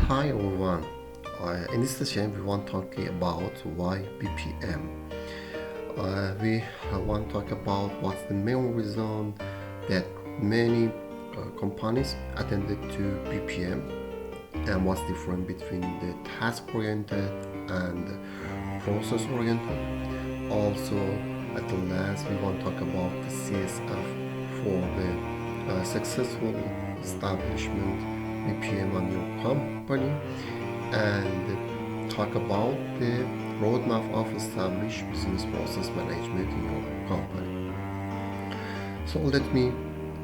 Hi everyone. In this session, we want to talk about why BPM. We want to talk about what's the main reason that many companies attended to BPM and what's different between the task-oriented and process-oriented. Also, at the last, we want to talk about the CSF for the successful establishment BPM on your company and talk about the roadmap of established business process management in your company. So let me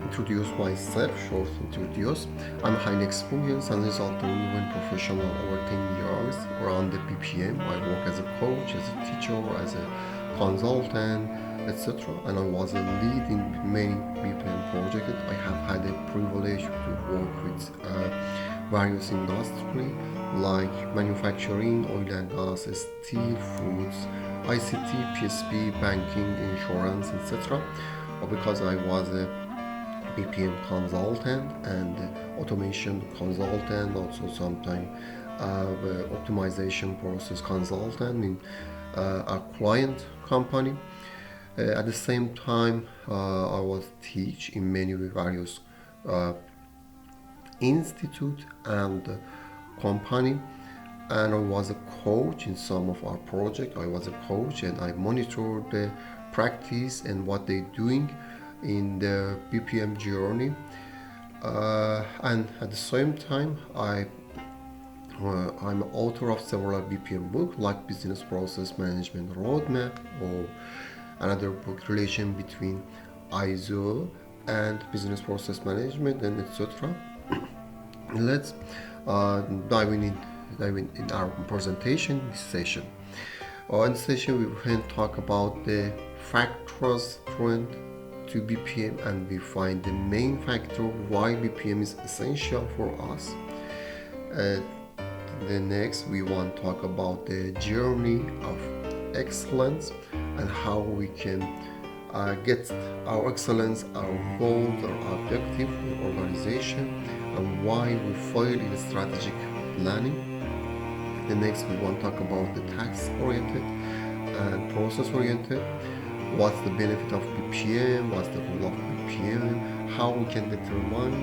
introduce myself, short introduce. I'm highly experienced and result-driven professional over 10 years around the BPM. I work as a coach, as a teacher, as a consultant, etc. And I was a lead in many BPM projects. I have had the privilege to work with various industries like manufacturing, oil and gas, steel, foods, ICT, PSP, banking, insurance, etc. Because I was a BPM consultant and automation consultant, also sometimes optimization process consultant in a client company. At the same time, I was teach in many various institute and company, and I was a coach in some of our project. I was a coach and I monitored the practice and what they're doing in the BPM journey. And at the same time, I'm author of several BPM books like Business Process Management Roadmap or another book relation between ISO and business process management and etc. Let's dive in our presentation this session. In this session, we will talk about the factors trend to BPM and we find the main factor why BPM is essential for us. The next, we want to talk about the journey of excellence and how we can get our excellence, our goals, our objective in organization, and why we fail in strategic planning. The next, we want to talk about the task-oriented and process-oriented. What's the benefit of BPM? What's the role of BPM? How we can determine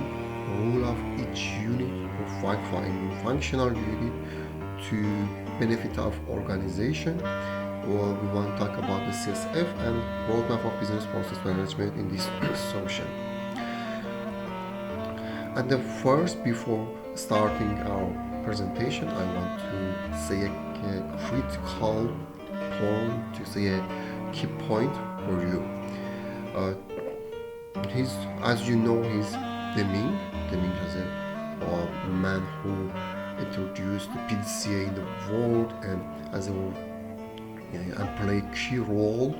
the role of each unit or functional unit to benefit of organization. Well, we want to talk about the CSF and roadmap of business process management in this session. And the first, before starting our presentation, I want to say a critical point, to say a key point for you. As you know, he's Deming. Deming is a man who introduced the PDCA in the world and as a and play a key role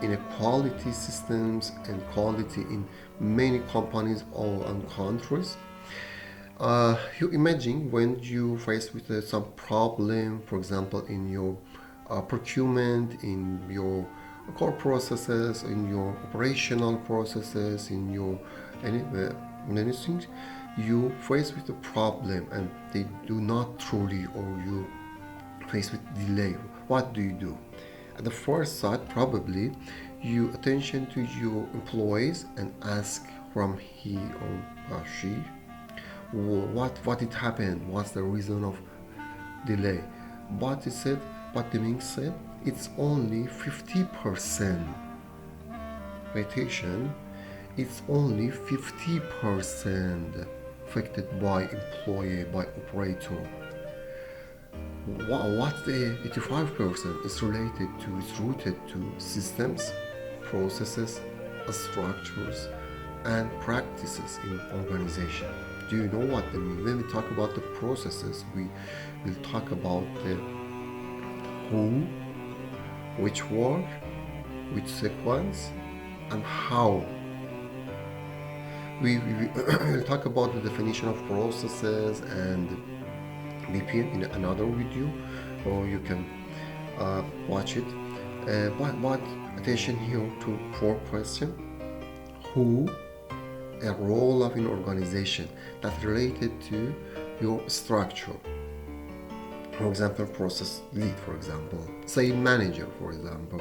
in quality systems and quality in many companies all and countries. You imagine when you face with some problem, for example, in your procurement, in your core processes, in your operational processes, in your anything, you face with a problem and they do not truly, or you face with delay. What do? At the first sight, probably you attention to your employees and ask from he or she what it happened, what's the reason of delay. But the Ming said it's only 50%. Attention, it's only 50% affected by employee, by operator. What the 85% is related to is rooted to systems, processes, structures, and practices in organization. Do you know what they mean? When we talk about the processes, we will talk about the who, which work, which sequence, and how. We will talk about the definition of processes and BPM in another video, or you can watch it. But attention here to four questions: who, a role of an organization that's related to your structure, For example, process lead, for example, sales manager, for example,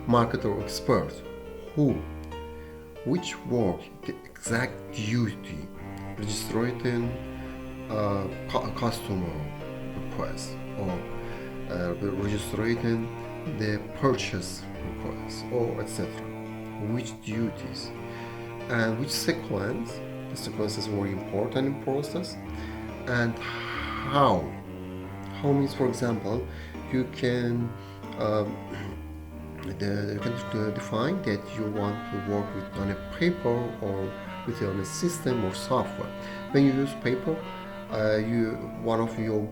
marketer or expert, who, which work, the exact duty, registering customer request, or registering the purchase request, or etc. Which duties and which sequence. The sequence is very important in process. And how means, for example, you can you can define that you want to work with on a paper or with on a system or software. When you use paper, you one of your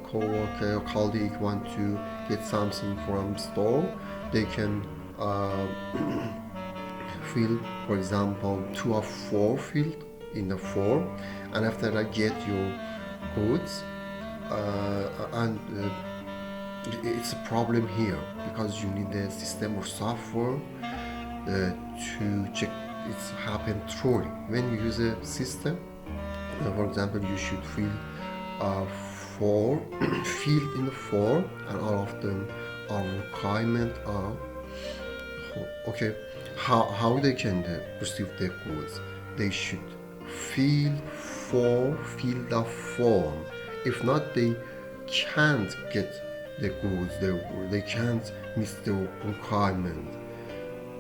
co-worker or colleague want to get something from store, they can fill, for example, 2 or 4 field in the form, and after that get your goods, and it's a problem here because you need a system or software to check it's happened truly. When you use a system, for example, you should fill 4 field in the form, and all of them are requirement are okay. How they can receive their goods? They should fill 4 field of form. If not, they can't get the goods. They can't meet the requirement.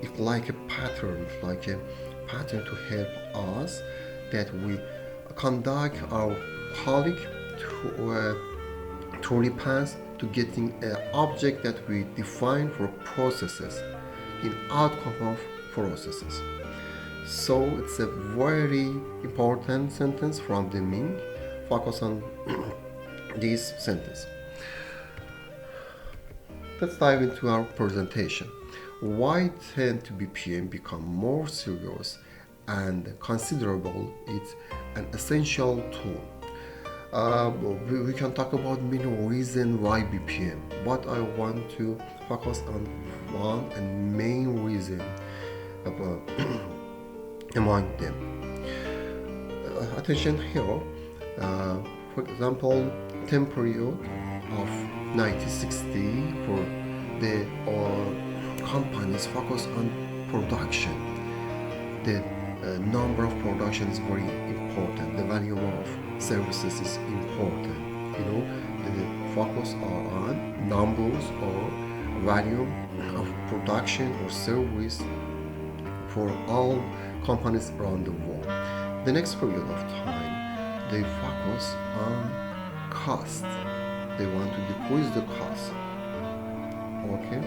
It's like a pattern. It's like a pattern to help us that we conduct our colleague to truly pass to getting an object that we define for processes in outcome of processes. So it's a very important sentence from the Ming. Focus on this sentence. Let's dive into our presentation. Why tend to BPM become more serious and considerable? It's an essential tool. We can talk about many reasons why BPM, but I want to focus on one and main reason among them. Attention here. For example, time period of 1960 for the companies focus on production. The number of production is very important. The value of services is important. You know, the focus are on numbers or value of production or service for all companies around the world. The next period of time, they focus on cost. They want to decrease the cost. Okay.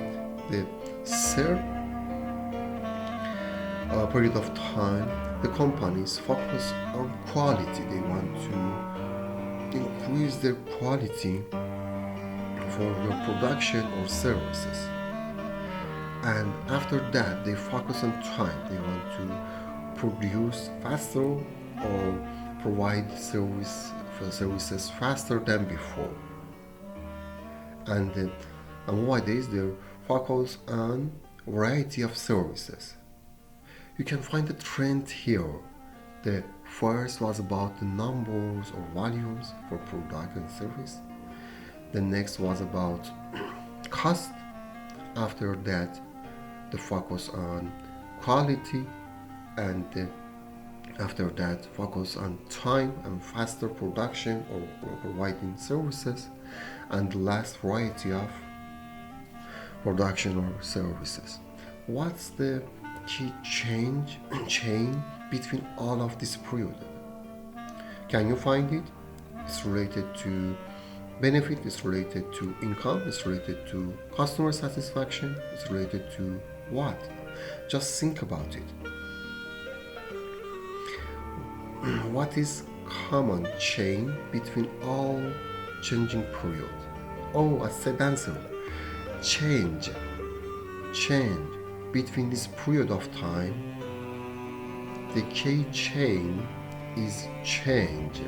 The third period of time, the companies focus on quality. They want to increase their quality for their production or services. And after that, they focus on time. They want to produce faster or provide services faster than before. And nowadays, they focus on variety of services. You can find the trend here. The first was about the numbers or volumes for product and service. The next was about cost. After that, the focus on quality, and after that, focus on time and faster production or providing services, and the last variety of production or services. What's the key chain between all of this period? Can you find it? It's related to benefit, it's related to income, it's related to customer satisfaction, it's related to what? Just think about it. What is common chain between all changing period? Oh, I said answer. Change between this period of time. The key chain is change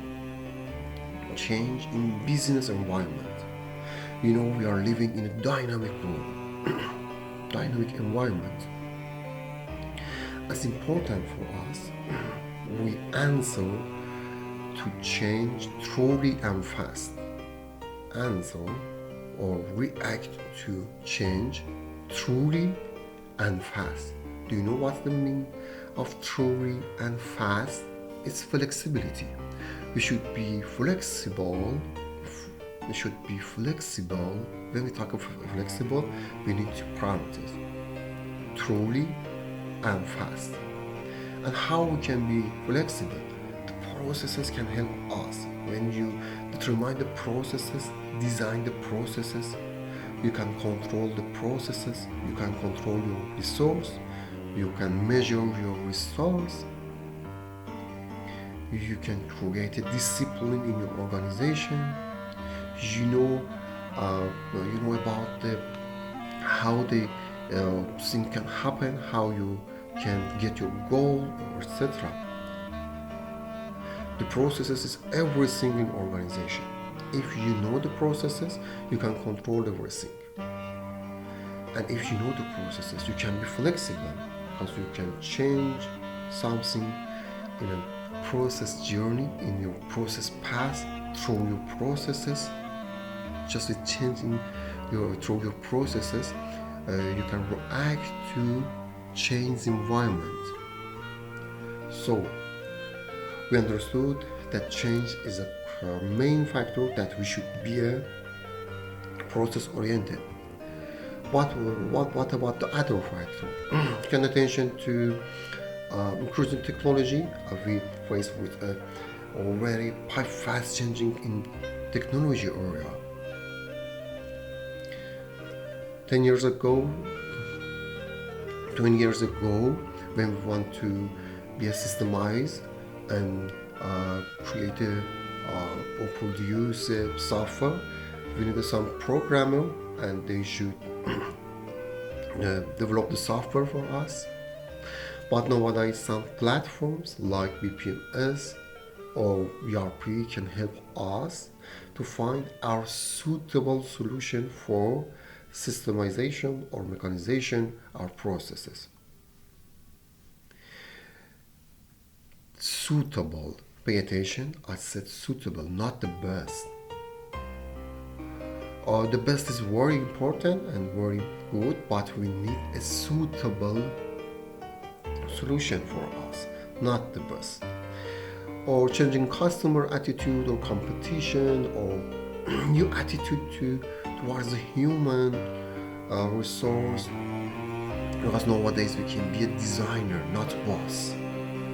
in business environment. You know, we are living in a dynamic world, dynamic environment. It's important for us we answer to change truly and fast. answer or react to change truly and fast. Do you know what's the meaning of truly and fast? It's flexibility. We should be flexible. We should be flexible. When we talk of flexible, we need to practice truly and fast. And how we can be flexible? The processes can help us. When you determine the processes, design the processes, you can control the processes, you can control your resource, you can measure your resource, you can create a discipline in your organization. You know about how the thing can happen, how you can get your goal, etc. The processes is everything in organization. If you know the processes, you can control everything. And if you know the processes, you can be flexible because you can change something in a process journey, in your process path, through your processes. Just with changing through your processes, you can react to change environment. So we understood that change is a main factor, that we should be a process oriented. What about the other factor? Paying attention to increasing technology. We faced with a very fast changing in technology area. 10 years ago, 20 years ago, when we want to be a systemized and create or produce a software, we need some programmer and they should develop the software for us. But nowadays some platforms like BPMS or ERP can help us to find our suitable solution for systemization or mechanization our processes. Suitable, pay attention, I said suitable, not the best. The best is very important and very good, but we need a suitable solution for us, not the best. Or changing customer attitude or competition or new attitude towards the human resource, because nowadays we can be a designer, not boss.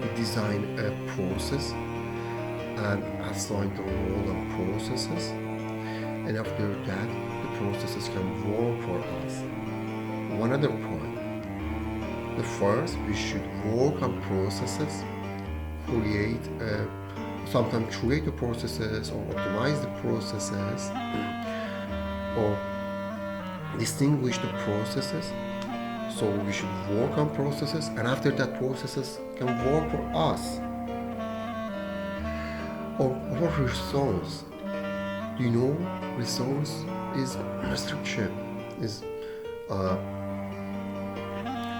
We design a process and assign the role and processes, and after that the processes can work for us. One other point: the first, we should work on processes, sometimes create the processes or optimize the processes or distinguish the processes. So we should work on processes, and after that processes can work for us. Or resource. Do you know resource is restriction? Is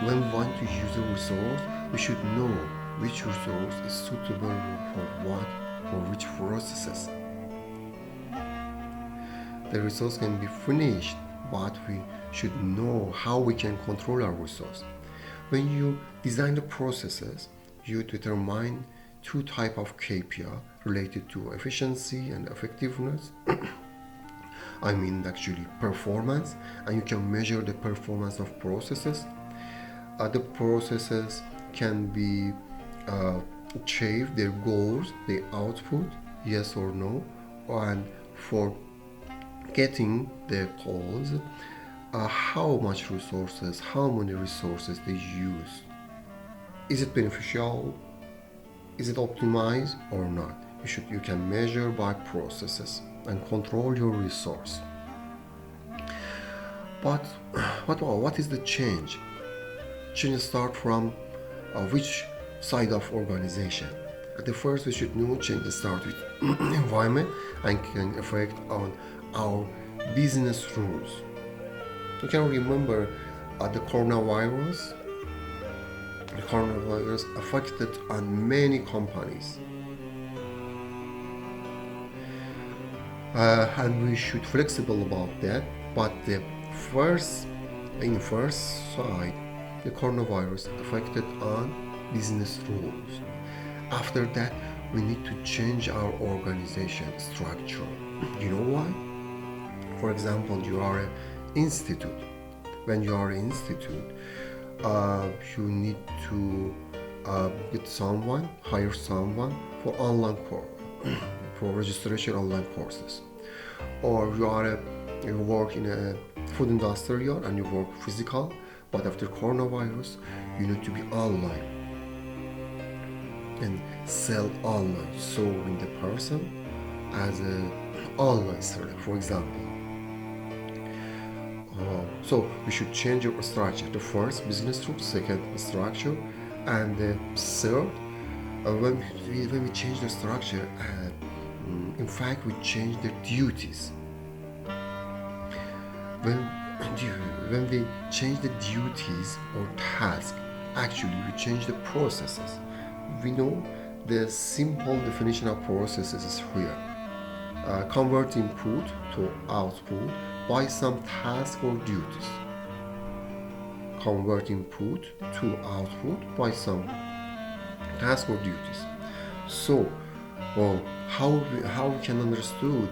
when we want to use a resource, we should know which resource is suitable for what, for which processes. The resource can be finished, but we should know how we can control our resource. When you design the processes, you determine two types of KPI related to efficiency and effectiveness. I mean actually performance, and you can measure the performance of processes. The processes can be achieve their goals, their output, yes or no, and for getting their goals, how much resources, how many resources they use. Is it beneficial? Is it optimized or not? You can measure by processes and control your resource. But what is the change? Change start from which side of organization? At the first, we should know change start with environment and can affect on our business rules. You can remember the coronavirus. The coronavirus affected on many companies. and we should flexible about that. But the first, in first side, the coronavirus affected on business rules. After that, we need to change our organization structure. You know why? For example, you are an institute. When you are an institute, you need to get someone, hire someone for online for registration online courses. Or you work in a food industry and you work physical, but after coronavirus, you need to be online and sell online. So when the person as a online seller, for example. So we should change our structure. The first, business rule; second, structure; and the third, when we change the structure, in fact, we change the duties. When when we change the duties or tasks, actually we change the processes. We know the simple definition of processes is here. Convert input to output by some task or duties. Convert input to output by some task or duties. So, how we can understood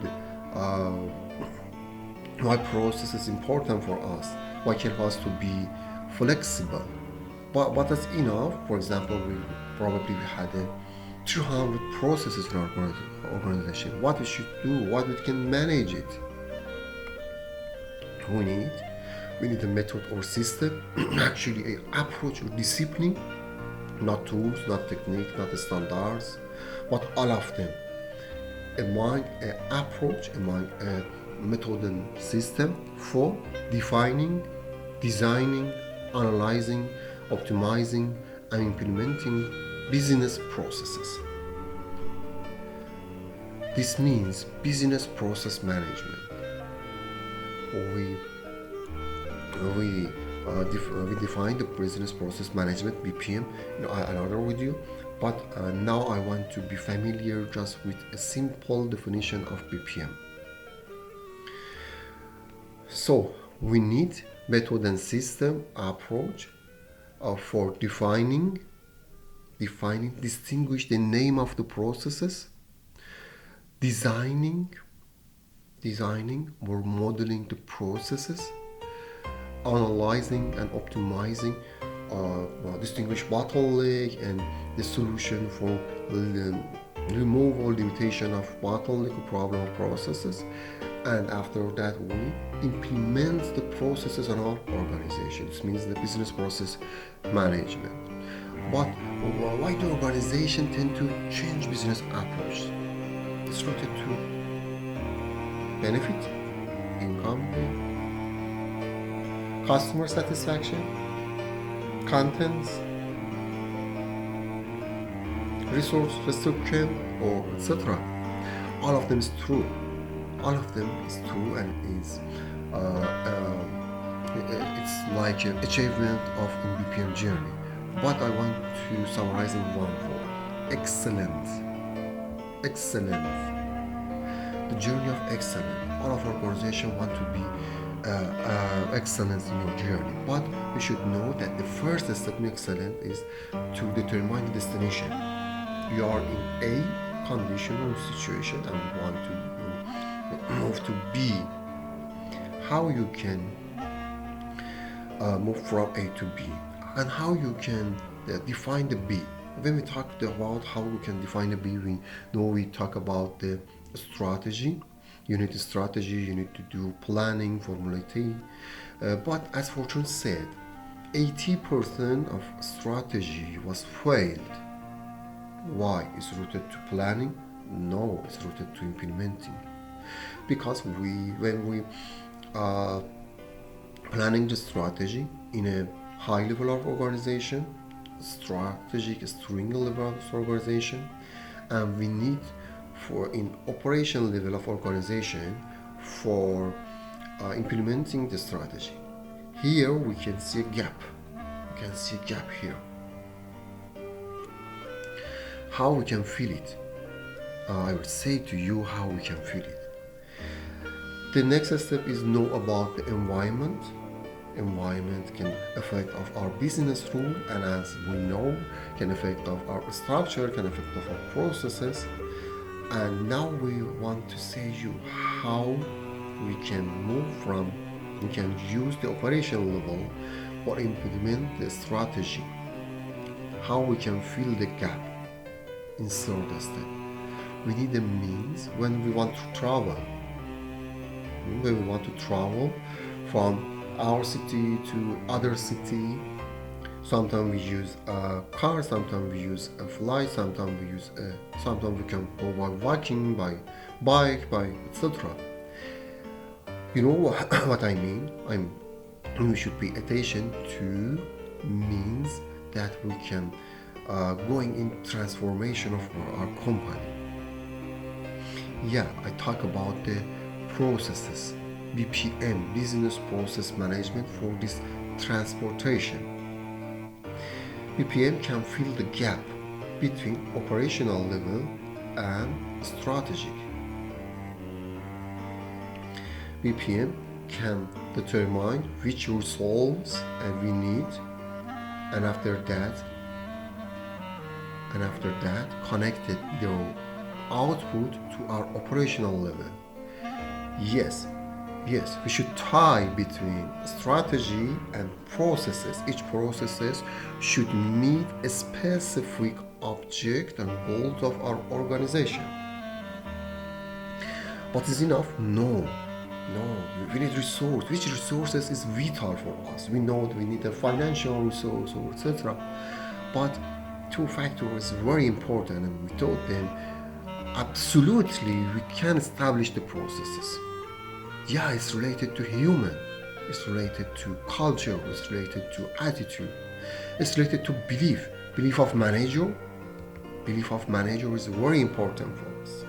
why process is important for us? Why help us to be flexible? But what is enough? For example, we had 200 processes in our organization. What we should do? What we can manage it? We need we need a method or system, actually a approach or discipline, not tools, not technique, not standards, but all of them. Among an approach, among a method and system for defining, designing, analyzing, optimizing, and implementing business processes. This means business process management. We we define the business process management (BPM) in another video, but now I want to be familiar just with a simple definition of BPM. So we need method and system approach for distinguish the name of the processes, designing or modeling the processes, analyzing and optimizing, distinguish bottleneck and the solution for remove or limitation of bottleneck or problem of processes, and after that we implement the processes in our organization. This means the business process management. But why do organizations tend to change business approach? It's related to benefit, income, customer satisfaction, contents, resource restriction, or etc. All of them is true. All of them is true, and is it's like an achievement of in BPM journey. But I want to summarize in one word: excellent. Excellent. The journey of excellence. All of our organization want to be excellence in your journey, but you should know that the first step in excellence is to determine the destination. You are in A condition or situation and want to move to B. How you can move from A to B, and how you can define the B. When we talk about how we can define the B, we talk about the strategy. You need a strategy, you need to do planning, formulating. But as Fortune said, 80% of strategy was failed. Why? It's rooted to planning? No, it's rooted to implementing. Because when we planning the strategy in a high level of organization, strategic string level of organization, and we need for in operational level of organization for implementing the strategy. Here we can see a gap. We can see a gap here. How we can feel it? I will say to you how we can feel it. The next step is know about the environment. Environment can affect of our business rule, and as we know, can affect of our structure, can affect of our processes. And now we want to say you how we can move from, we can use the operational level or implement the strategy, how we can fill the gap in third step. We need a means when we want to travel. When we want to travel from our city to other city, sometimes we use a car, sometimes we use a flight, sometimes we can go by walking, by bike, by etc. You know what I mean? We should pay attention to means that we can going in transformation of our company. Yeah, I talk about the processes, BPM, business process management for this transportation. BPM can fill the gap between operational level and strategic. BPM can determine which resources we need, and after that connected their output to our operational level. Yes, we should tie between strategy and processes. Each processes should meet a specific object and goals of our organization. But is enough? No. We need resource. Which resources is vital for us? We know that we need a financial resource or etc. But two factors is very important, and we told them absolutely we can establish the processes. Yeah, it's related to human, it's related to culture, it's related to attitude, it's related to belief of manager. Belief of manager is very important for us.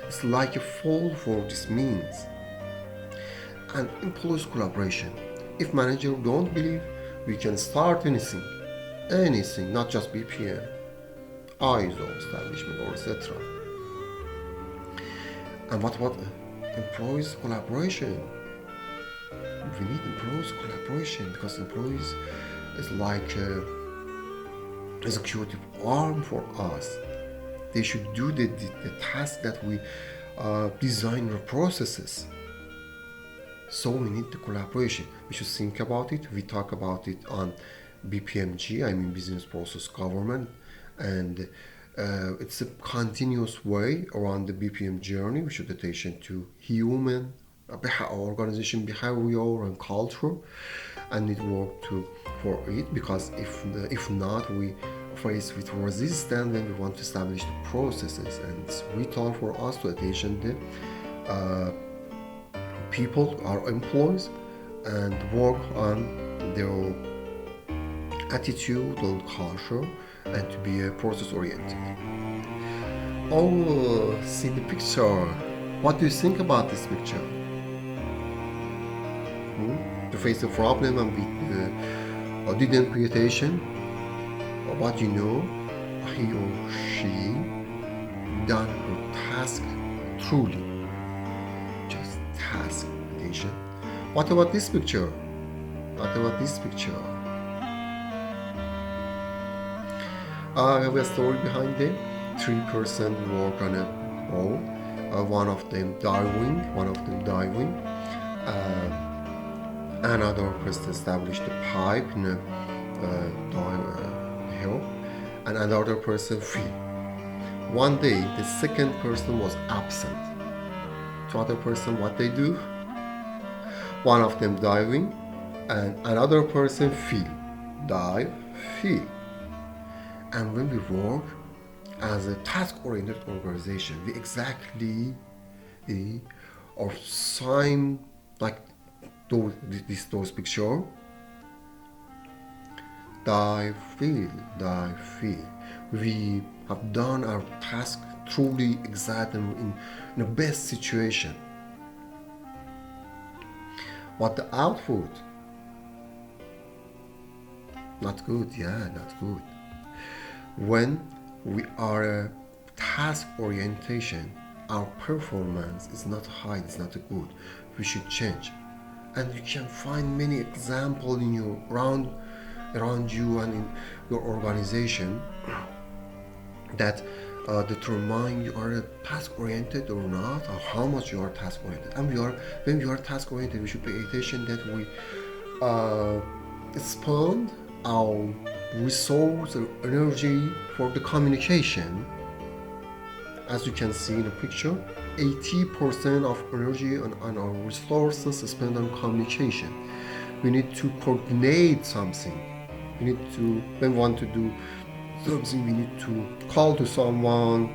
It's like a fall for this means. And employees collaboration. If manager don't believe, we can start anything, not just BPM, ISO establishment or etc. And what about employees collaboration? We need employees collaboration because employees is like a executive arm for us. They should do the task that we design the processes. So we need the collaboration. We should think about it. We talk about it on BPMG, I mean Business Process Government, and it's a continuous way around the BPM journey. We should pay attention to human, organization behavior and culture, and need work for it, because if not, we face with resistance when we want to establish the processes, and it's vital for us to attention the people, our employees, and work on their attitude and culture, and to be process oriented. Oh, see the picture. What do you think about this picture? To face the problem and with didn't pay attention, but you know, he or she done her task truly. Just task attention. What about this picture? I have a story behind them. 3% work on a boat. One of them diving. Another person established a pipe in a hill, and another person fell. One day, the second person was absent. Two other person, what they do? One of them diving, and another person fell. Dive, fell. And when we work as a task-oriented organization, we exactly or sign like those picture. Dive, feel. We have done our task truly exactly in the best situation. What the output? Not good, not good. When we are a task orientation, our performance is not high, it's not good, we should change. And you can find many examples in your around you and in your organization that determine you are task oriented or not, or how much you are task oriented. And when we are task oriented, we should pay attention that we spend our resource or energy for the communication. As you can see in the picture, 80% of energy and our resources is spent on communication. We need to coordinate something. We need to, when we want to do something, we need to call to someone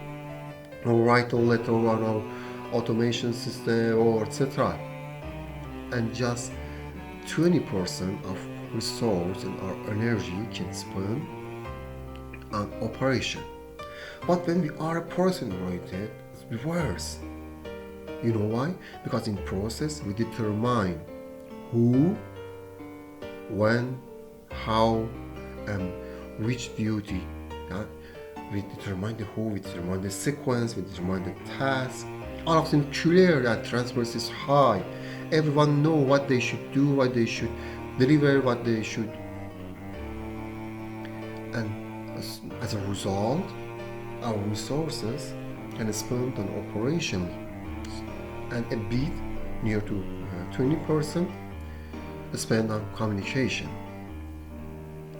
or write a letter on our automation system or etc. And just 20% of resource and our energy can spend on operation. But when we are person oriented, it's worse. You know why? Because in process we determine who, when, how, and which duty. Yeah? We determine the who, we determine the sequence, we determine the task. All of them clear that transparency is high. Everyone know what they should do, what they should deliver, what they should. And as a result, our resources can spend on operation and a bit near to 20% spend on communication.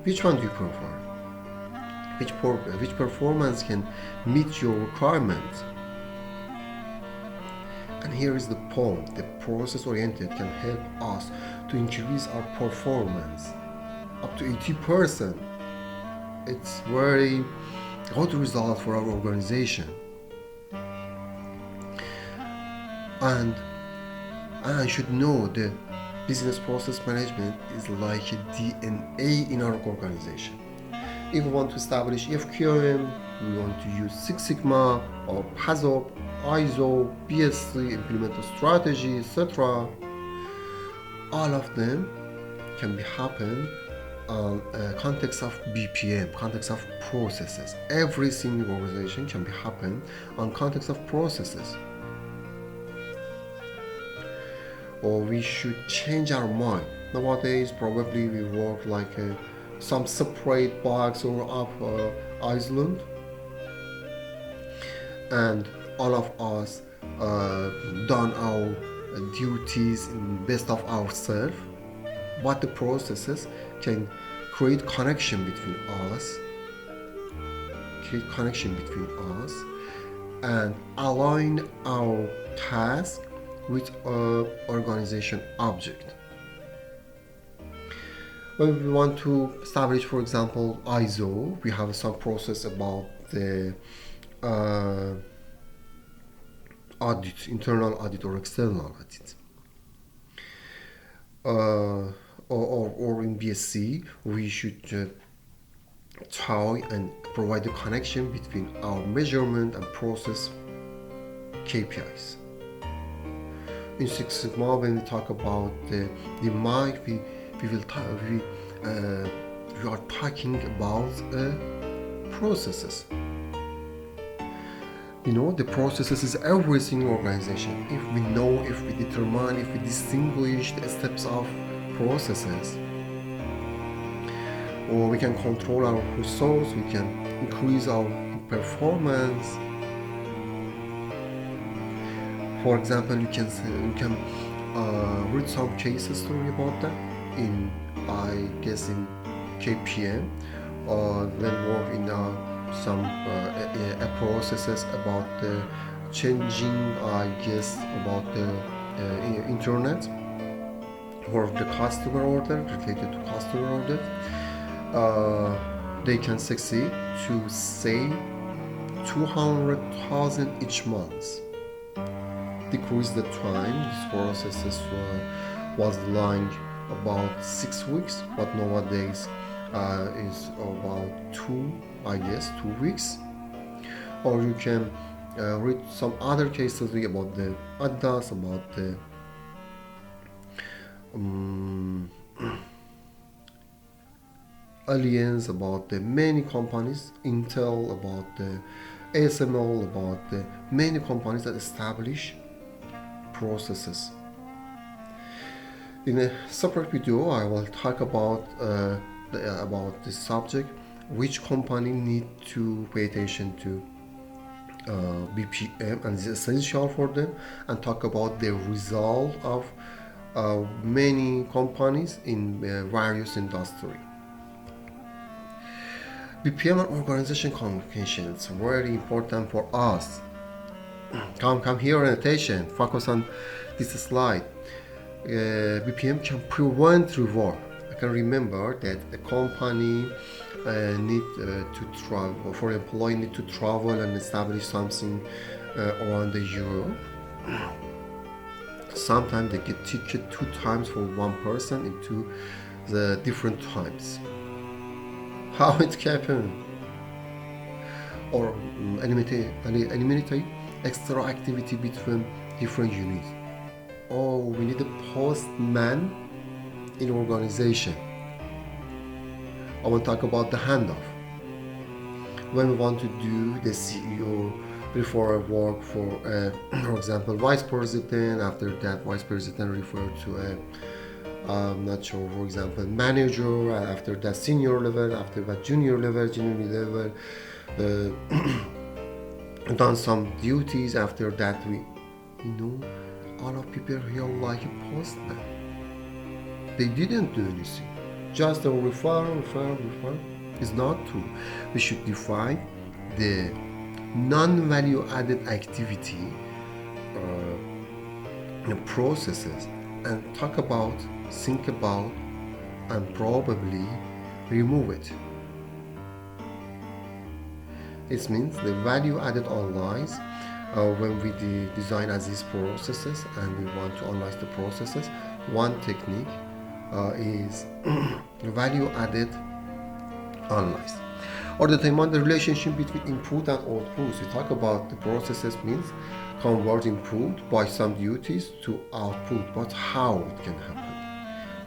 Which one do you prefer? Which performance can meet your requirements? And here is the point: the process oriented can help us to increase our performance up to 80%. It's very good result for our organization. And I should know the business process management is like a DNA in our organization. If we want to establish FQM, we want to use Six Sigma or PASOP, ISO, BSC, implement a strategy, etc. All of them can be happen on context of BPM, context of processes. Every single organization can be happen on context of processes. Or we should change our mind. Nowadays, probably we work like some separate box or up island, and all of us done our duties in best of ourselves. But the processes can create connection between us, and align our task with our organization object. When we want to establish, for example, ISO, we have some process about the audit, internal audit or external audit. Or in BSC, we should try and provide the connection between our measurement and process KPIs. In Six Sigma, when we talk about the mic, we are talking about processes. You know, the processes is every single organization. If we know, if we determine, if we distinguish the steps of processes, or we can control our resource, we can increase our performance. For example, you can read some case story about that in, I guess, in KPM, or then work in some processes about the changing, I guess, about the internet or the customer order, related to customer order. They can succeed to save 200,000 each month. Decrease the time. This process was lying about 6 weeks, but nowadays is about 2 weeks. Or you can read some other case study about the Adidas, about the Allianz, about the many companies, Intel, about the ASML about the many companies that establish processes. In a separate video, I will talk about this subject, which company need to pay attention to BPM and is essential for them, and talk about the result of many companies in various industry. BPM and organization communication is very important for us. Come here and attention. Focus on this slide. BPM can prevent reward. I can remember that a company need to travel, for employee need to travel and establish something around the Europe. Sometimes they get ticket 2 times for one person into the different times. How it can happen? Or eliminate extra activity between different units. Oh, we need a postman in organization. I want to talk about the handoff. When we want to do the CEO before I work for example, vice president. After that, vice president referred to I'm not sure, for example, manager. After that, senior level. After that, junior level. Done some duties. After that, all of people here like a postman. They didn't do anything. Just a refer. It's not true. We should define the non-value added activity processes and think about, and probably remove it. It means the value added analyze when we design as these processes and we want to analyze the processes. One technique is value added analyze, or determine the relationship between input and output. We talk about the processes means convert input by some duties to output, but how it can happen,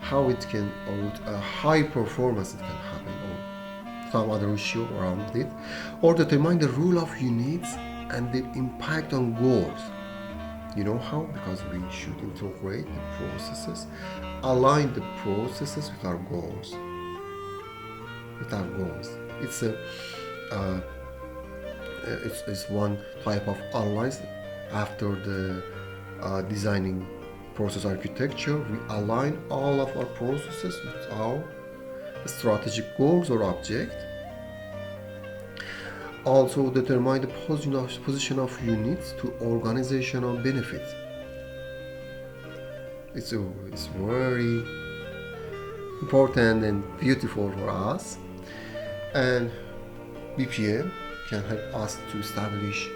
how it can out a high performance it can happen, or some other issue around it, or determine the role of units and the impact on goals. You know how? Because we should integrate the processes, align the processes with our goals. It's one type of analyze. After the designing process architecture, we align all of our processes with our strategic goals or object. Also determine the position of units to organizational benefits. It's very important and beautiful for us. And BPM can help us to establish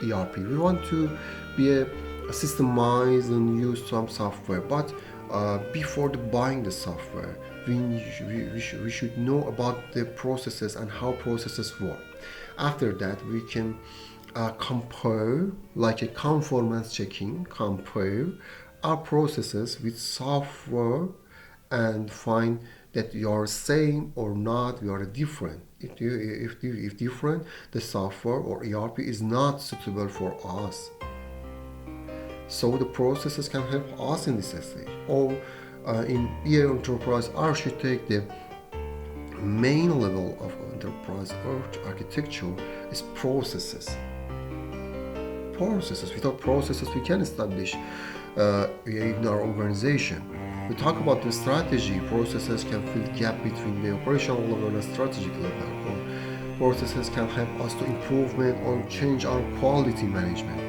ERP. We want to be a systemized and use some software, but before buying the software, we should know about the processes and how processes work. After that, we can compare, like a conformance checking, compare our processes with software and find that you are same or not, we are different. If different, the software or ERP is not suitable for us. So the processes can help us in this stage. Or in enterprise architect, the main level of enterprise architecture is processes. Without processes, we can establish in our organization. We talk about the strategy. Processes can fill gap between the operational level and strategic level. Or processes can help us to improvement or change our quality management.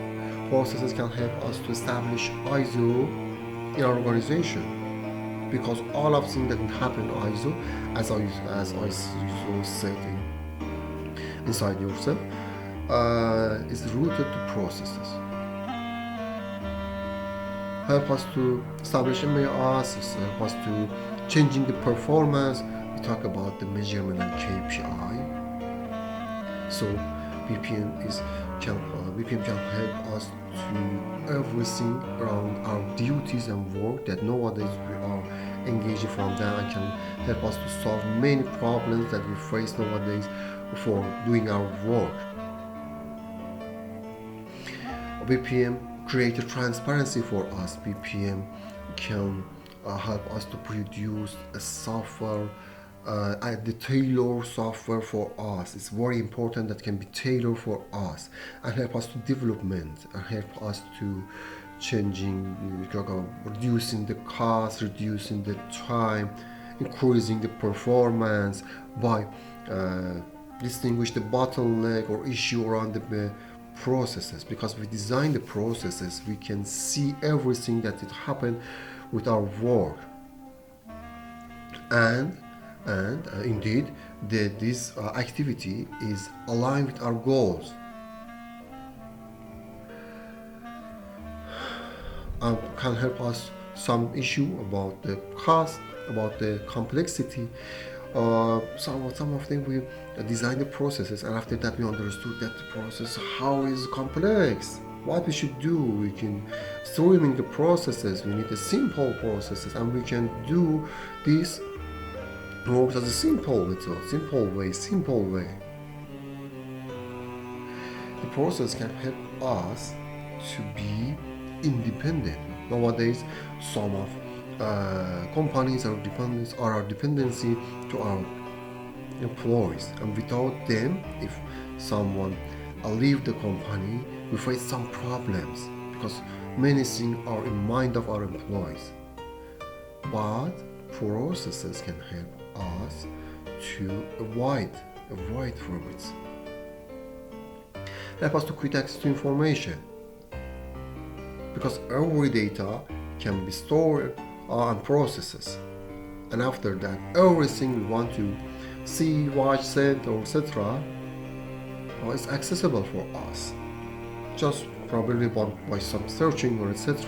Processes can help us to establish ISO in our organization, because all of things that happen in ISO, as I said inside yourself, is rooted to processes. Help us to establish MAS, help us to changing the performance. We talk about the measurement and KPI. So BPM can help us to everything around our duties and work that nowadays we are engaging from them, and can help us to solve many problems that we face nowadays for doing our work. BPM created transparency for us. BPM can help us to produce a software, the tailored software for us. It's very important that can be tailored for us and help us to development and help us to changing, reducing the cost, reducing the time, increasing the performance by distinguish the bottleneck or issue around the processes. Because we design the processes, we can see everything that it happened with our work, and indeed this activity is aligned with our goals, and can help us some issue about the cost, about the complexity. Some of them we design the processes, and after that we understood that the process how is complex. What we should do, we can streaming the processes. We need a simple processes, and we can do this works as a simple method, simple way. The process can help us to be independent. Nowadays, some of companies are dependency to our employees, and without them, if someone leave the company, we face some problems because many things are in mind of our employees. But processes can help us to avoid from it. Help us to create access to information, because every data can be stored on processes, and after that everything we want to see, watch, send, or etc. is accessible for us, just probably by some searching or etc.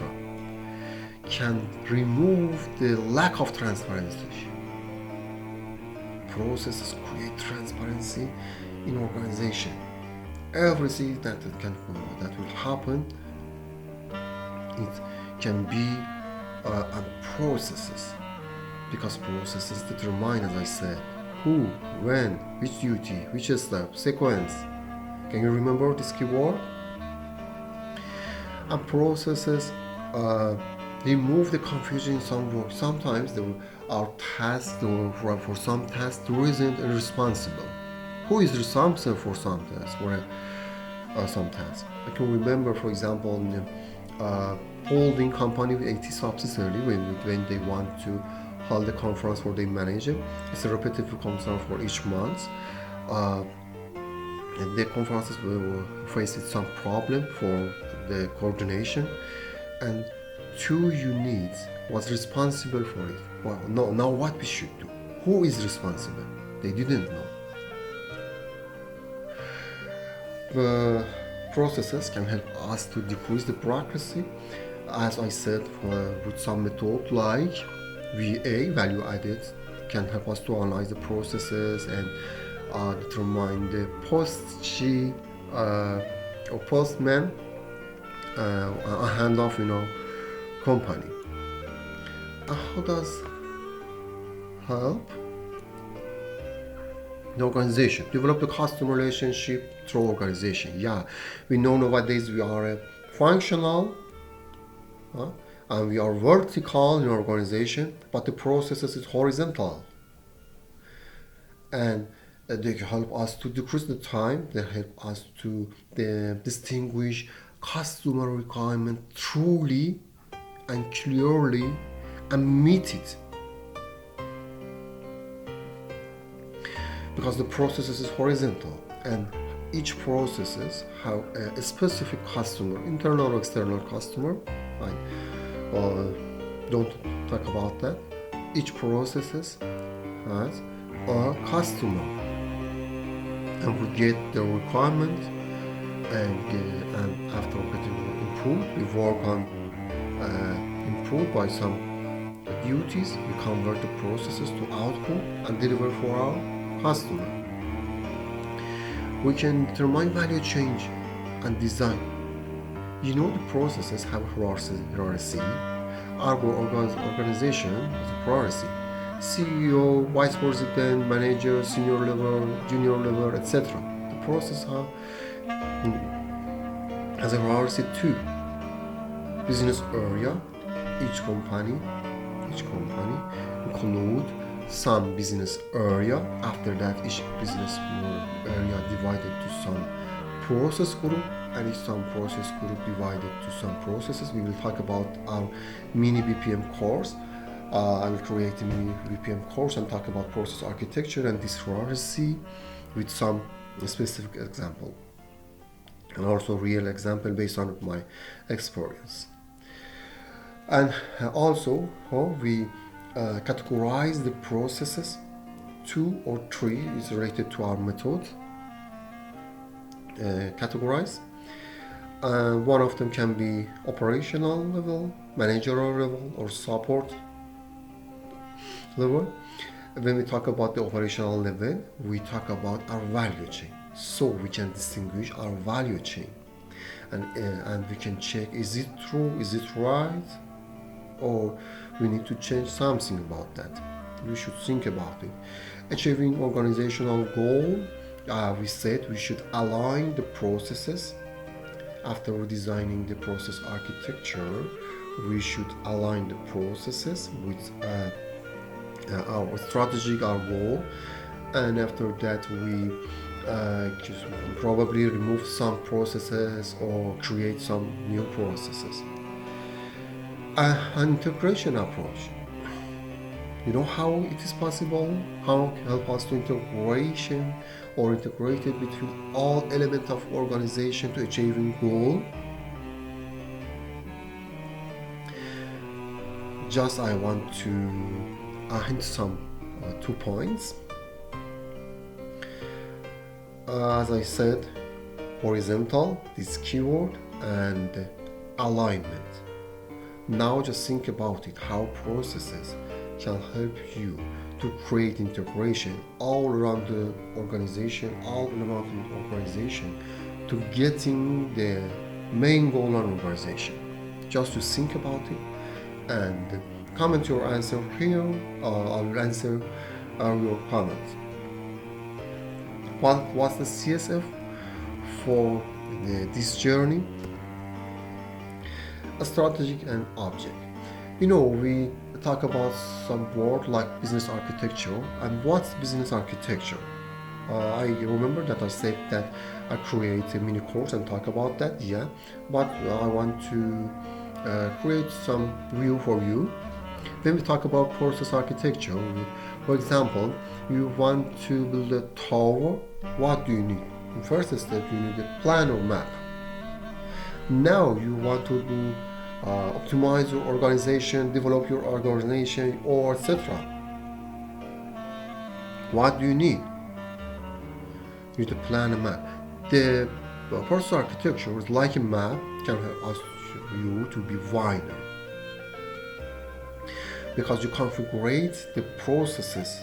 Can remove the lack of transparency. Processes create transparency in organization. Everything that will happen, it can be on processes, because processes determine, as I said, who, when, which duty, which step, sequence. Can you remember this keyword? And processes remove the confusion in some work. Sometimes our tasks, or for some tasks, there isn't a responsible. Who is responsible for some tasks? Some tasks. I can remember, for example, in holding company with 80 subsidiaries when they want to hold a conference for their manager. It's a repetitive conference for each month. And the conferences will face some problem for the coordination, and 2 units was responsible for it. Well, no, now what we should do? Who is responsible? They didn't know. The processes can help us to decrease the bureaucracy, as I said, with some method like VA, value added, can help us to analyze the processes and determine the post-G or postman a handoff, company. How does help the organization develop the customer relationship through organization? Yeah, we know nowadays we are functional and we are vertical in our organization, but the processes is horizontal, and they help us to decrease the time. They help us to distinguish customer requirement truly and clearly and meet it, because the processes is horizontal and each processes have a specific customer, internal or external customer. Right? Don't talk about that. Each processes has a customer, and we get the requirement, and after getting improved, we work on improved by some duties. We convert the processes to output and deliver for our customer. We can determine value change and design. The processes have hierarchy. Our organization has a hierarchy. CEO, vice president, manager, senior level, junior level, etc. The process have has a priority 2 business area. Each company include some business area. After that, each business area divided to some process group, and each some process group divided to some processes. We will talk about our mini BPM course. I will create a mini BPM course and talk about process architecture and this hierarchy with some specific example and also real example based on my experience. And also we categorize the processes. 2 or 3 is related to our method. Categorize. One of them can be operational level, managerial level, or support level. When we talk about the operational level, we talk about our value chain. So we can distinguish our value chain, and we can check, is it true, is it right, or we need to change something about that. We should think about it. Achieving organizational goal, we said we should align the processes. After designing the process architecture, we should align the processes with our strategic, our goal, and after that we just probably remove some processes or create some new processes. An integration approach. You know how it is possible? How help us to integration or integrated between all elements of organization to achieving goal? Just I want to hint some 2 points. As I said, horizontal, this keyword, and alignment. Now just think about it, how processes can help you to create integration all around the organization, to getting the main goal on organization. Just to think about it and comment your answer here. I will answer your comments. What's the CSF for this journey? A strategic and object. We talk about some word like business architecture. And what's business architecture? I remember that I said that I create a mini course and talk about that, yeah. But I want to create some view for you. When we talk about process architecture, for example, you want to build a tower. What do you need? In first step, you need a plan or map. Now you want to do optimize your organization, develop your organization, or etc. What do you need? You need a plan and map. The process architecture is like a map, can help you to be wider, because you configure the processes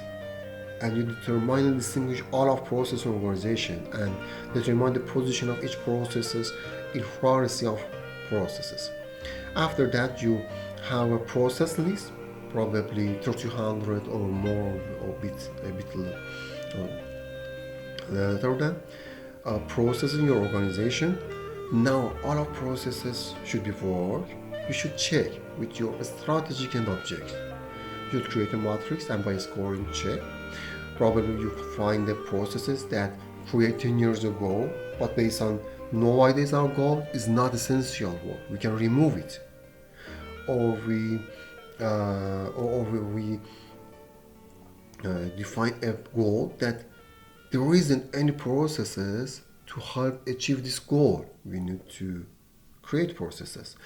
and you determine and distinguish all of process organization and determine the position of each processes in hierarchy of processes. After that, you have a process list, probably 300 or more, or a bit later than processes in your organization. Now all of processes should be work. You should check with your strategic and object. You create a matrix and by scoring check. Probably you find the processes that created 10 years ago, but based on nowadays our goal is not essential work. We can remove it, or we define a goal that there isn't any processes to help achieve this goal. We need to create processes.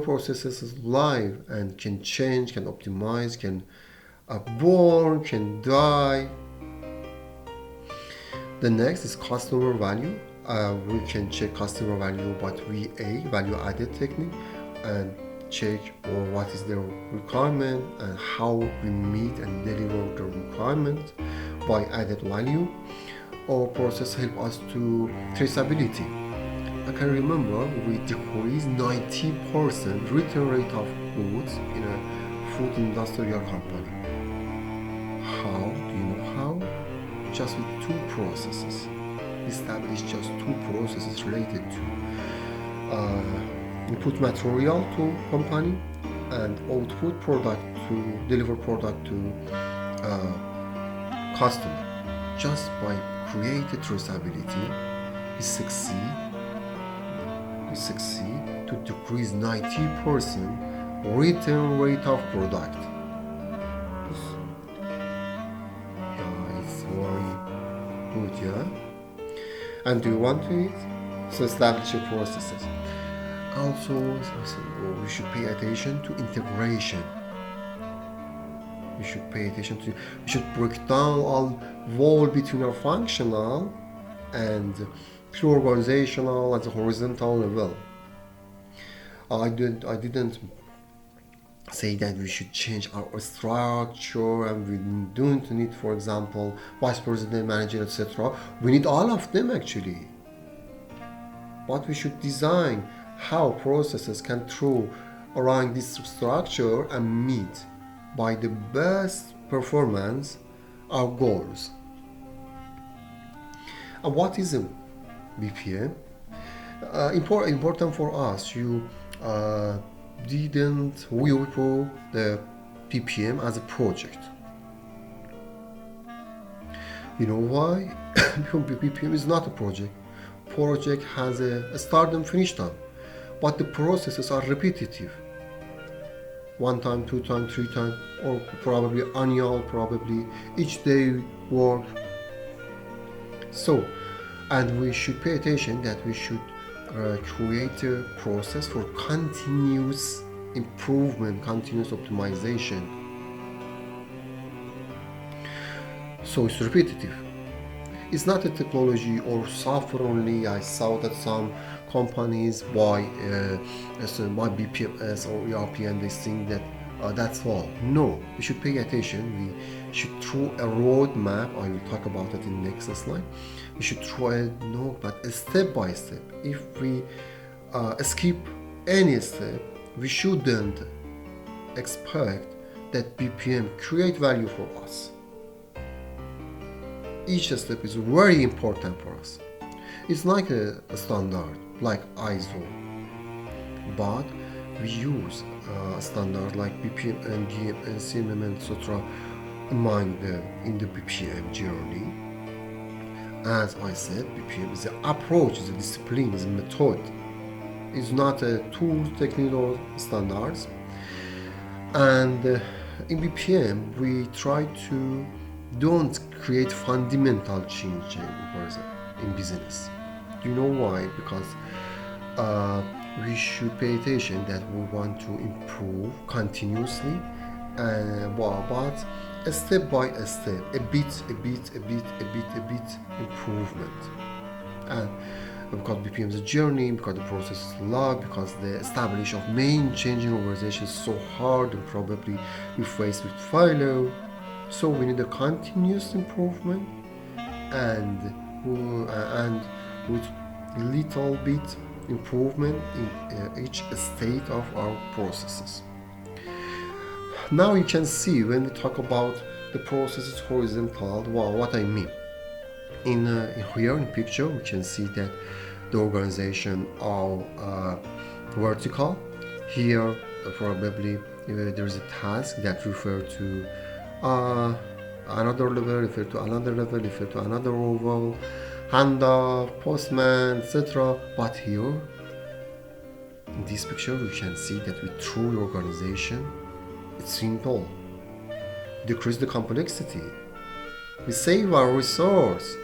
Processes is live and can change, can optimize, can born, can die. The next is customer value. We can check customer value by VA, value added technique, and check what is their requirement and how we meet and deliver the requirement by added value. Or process help us to traceability. I can remember we decreased 90% return rate of goods in a food industrial company. How? Do you know how? Just with 2 processes. Establish just 2 processes related to input material to company and output product to deliver product to customer. Just by creating traceability, we succeed to decrease 90% return rate of product. Yeah, it's very good, yeah. And do you want to it? So establish your processes. Also, we should pay attention to integration. We should break down all wall between our functional and pure organizational at the horizontal level. I didn't say that we should change our structure and we don't need, for example, vice president, manager, etc. We need all of them actually. But we should design how processes can throw around this structure and meet by the best performance our goals. And what is a BPM? Important for us. You didn't view the BPM as a project. You know why? Because BPM is not a project. Project has a start and finish time, but the processes are repetitive. 1 time, 2 time, 3 time, or probably annual, probably each day work. So, and we should pay attention that we should create a process for continuous improvement, continuous optimization. So it's repetitive. It's not a technology or software only. I saw that some companies buy BPMs or ERP and they think that that's all. No, we should pay attention. We should throw a roadmap. I will talk about it in the next slide. We should try but a step by step. If we skip any step, we shouldn't expect that BPM create value for us. Each step is very important for us. It's like a standard, like ISO, but we use a standard like BPM and GM and CMM etc. in the BPM journey. As I said, BPM is an approach, is a discipline, is a method. It's not a tool, technique or standards. And in BPM, we try to don't create fundamental change in business. Do you know why? Because we should pay attention that we want to improve continuously, but a step by a step, a bit improvement. And because BPM is a journey, because the process is long, because the establish of main change in organization is so hard and probably we face with failure. So we need a continuous improvement and with little bit improvement in each state of our processes. Now you can see when we talk about the processes horizontal, what I mean. In here in picture, we can see that the organization are vertical. Here probably there is a task that refer to another level, refer to another level, refer to another level, handoff, postman, etc. But here, in this picture, we can see that with true organization, it's simple. Decrease the complexity. We save our resource.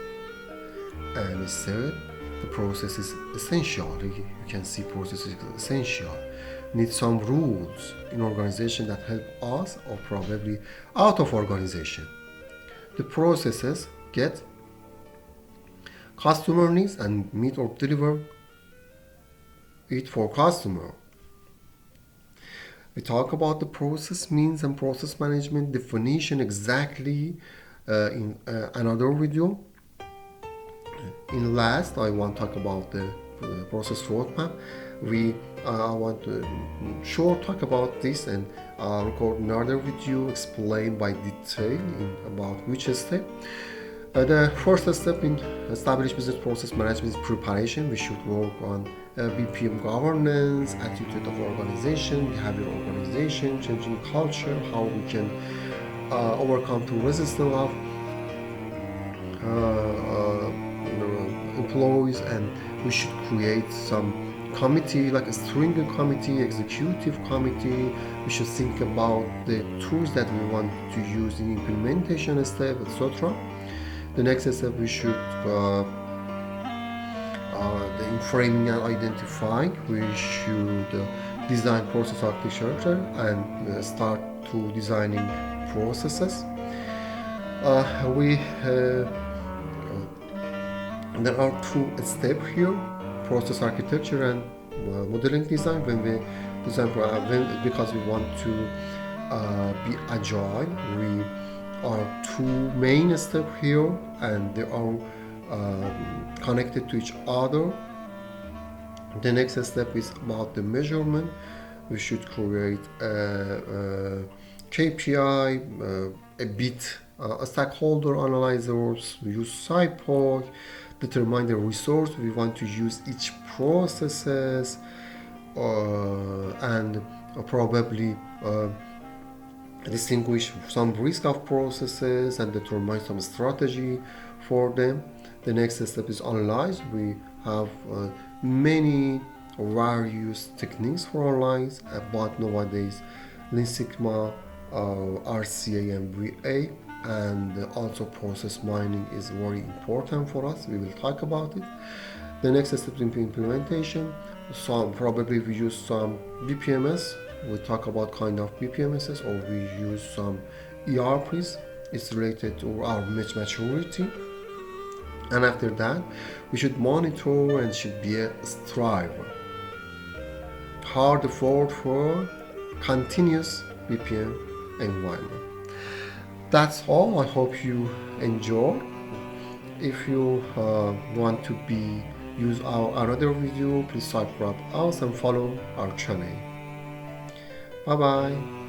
And we said the process is essential. You can see process is essential. Need some rules in organization that help us or probably out of organization. The processes get customer needs and meet or deliver it for customer. We talk about the process means and process management definition exactly in another video. In last, I want to talk about the process roadmap. I want to short talk about this and record another video explain by detail about which step. The first step in established business process management is preparation. We should work on BPM governance, attitude of organization, behavior organization, changing culture, how we can overcome to resistance of employees, and we should create some committee like a steering committee, executive committee. We should think about the tools that we want to use in implementation step, etc. The next step we should in framing and identifying, we should design process architecture and start to designing processes. We There are two steps here: process architecture and modeling design. When we design, because we want to be agile, we are two main steps here, and they are connected to each other. The next step is about the measurement. We should create a KPI, a bit, a stakeholder analyzers, use SciPy, determine the resource we want to use each processes, and probably distinguish some risk of processes and determine some strategy for them. The next step is analyze. We have many various techniques for analyze, but nowadays Lean Sigma, RCA and VA, and also process mining is very important for us. We will talk about it. The next step is implementation. Probably we use some BPMS. We talk about kind of BPMSs, or we use some ERPs. It's related to our maturity. And after that, we should monitor and should be a striver. Hard forward for continuous BPM environment. That's all. I hope you enjoy. If you want to use our another video, please subscribe us and follow our channel. Bye bye.